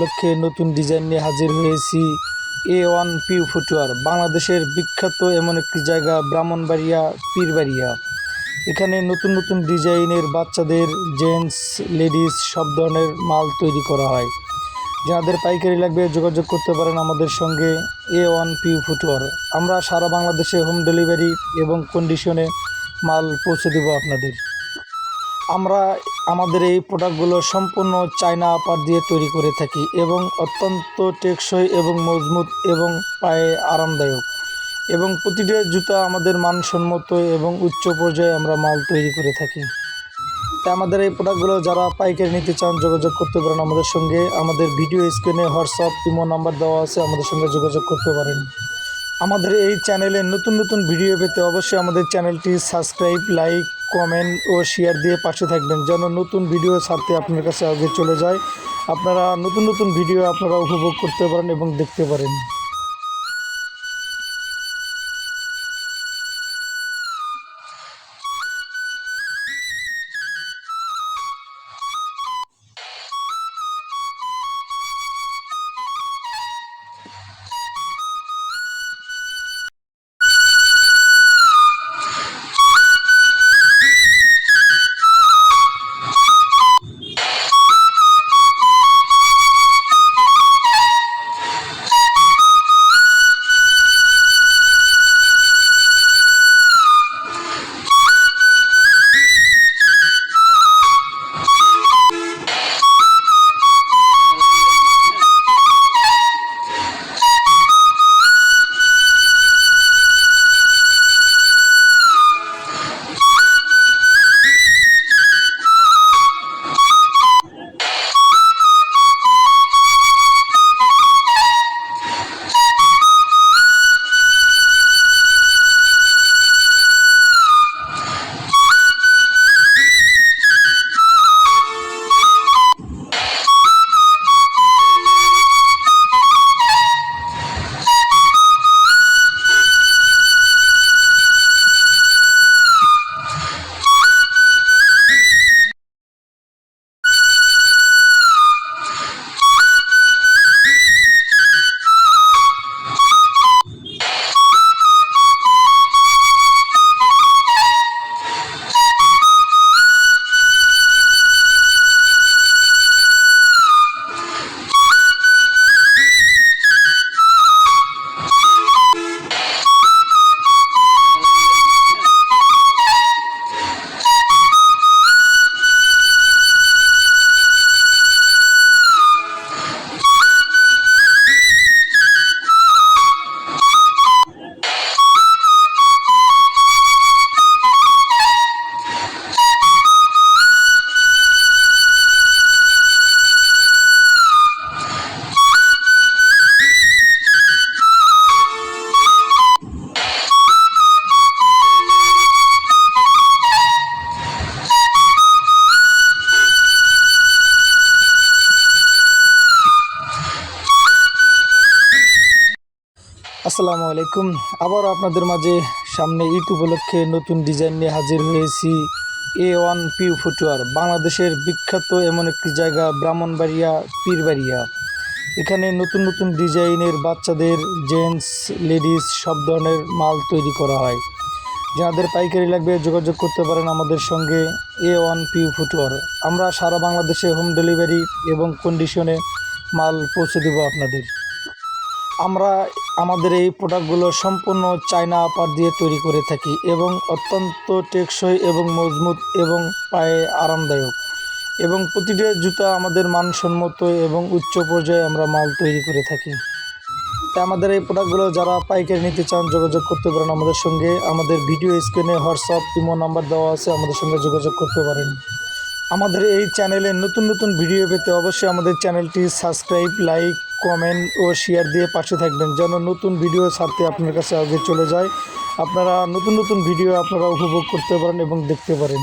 লক্ষ্যে নতুন ডিজাইন নিয়ে হাজির হয়েছি। A1 পিউ ফুটওয়্যার বাংলাদেশের বিখ্যাত এমন একটি জায়গা ব্রাহ্মণবাড়িয়া পীরবাড়িয়া। এখানে নতুন নতুন ডিজাইনের বাচ্চাদের, জেন্টস, লেডিস সব ধরনের মাল তৈরি করা হয়। যাদের পাইকারি লাগবে যোগাযোগ করতে পারেন আমাদের সঙ্গে। A1 Piu footwear. আমরা সারা বাংলাদেশে হোম ডেলিভারি এবং কন্ডিশনে মাল পৌঁছে দেব আপনাদের। আমরা আমাদের এই প্রোডাক্টগুলো সম্পূর্ণ চায়না আপার দিয়ে তৈরি করে থাকি এবং অত্যন্ত টেকসই এবং মজবুত এবং পায়ে আরামদায়ক, এবং প্রতিটা জুতা আমাদের মানসম্মত এবং উচ্চ পর্যায়ে আমরা মাল তৈরি করে থাকি। তাই আমাদের এই প্রোডাক্টগুলো যারা পাইকারি নিতে চান যোগাযোগ করতে পারেন আমাদের সঙ্গে। আমাদের ভিডিও স্ক্রিনে হোয়াটসঅ্যাপ, ইমো নাম্বার দেওয়া আছে, আমাদের সঙ্গে যোগাযোগ করতে পারেন। আমাদের এই চ্যানেলে নতুন নতুন ভিডিও পেতে অবশ্যই আমাদের চ্যানেলটি সাবস্ক্রাইব, লাইক, কমেন্ট ও শেয়ার দিয়ে পাশে থাকবেন, যেন নতুন ভিডিও ছাড়তে আপনার কাছে আগে চলে যায়। আপনারা নতুন নতুন ভিডিও আপনারা উপভোগ করতে পারেন এবং দেখতে পারেন। আসসালামু আলাইকুম। আবার আপনাদের মাঝে সামনে ঈদ উপলক্ষে নতুন ডিজাইন নিয়ে হাজির হয়েছি। A1 পিউ ফুটওয়্যার বাংলাদেশের বিখ্যাত এমন একটি জায়গা ব্রাহ্মণবাড়িয়া পীরবাড়িয়া। এখানে নতুন নতুন ডিজাইনের বাচ্চাদের, জেন্টস, লেডিস সব ধরনের মাল তৈরি করা হয়। যাদের পাইকারি লাগবে যোগাযোগ করতে পারেন আমাদের সঙ্গে। A1 Piu footwear. আমরা সারা বাংলাদেশে হোম ডেলিভারি এবং কন্ডিশনে মাল পৌঁছে দেব আপনাদের। আমরা আমাদের এই প্রোডাক্টগুলো সম্পূর্ণ চায়না আপার দিয়ে তৈরি করে থাকি এবং অত্যন্ত টেকসই এবং মজবুত এবং পায়ে আরামদায়ক, এবং প্রতিটা জুতা আমাদের মানসম্মত এবং উচ্চ পর্যায়ে আমরা মাল তৈরি করে থাকি। তাই আমাদের এই প্রোডাক্টগুলো যারা পাইকারি নিতে চান যোগাযোগ করতে পারেন আমাদের সঙ্গে। আমাদের ভিডিও স্ক্রিনে হোয়াটসঅ্যাপ, ইমো নাম্বার দেওয়া আছে, আমাদের সঙ্গে যোগাযোগ করতে পারেন। আমাদের এই চ্যানেলে নতুন নতুন ভিডিও পেতে অবশ্যই আমাদের চ্যানেলটি সাবস্ক্রাইব, লাইক, কমেন্ট ও শেয়ার দিয়ে পাশে থাকবেন, যেন নতুন ভিডিও ছাড়তে আপনার কাছে আগে চলে যায়। আপনারা নতুন নতুন ভিডিও আপনারা উপভোগ করতে পারেন এবং দেখতে পারেন।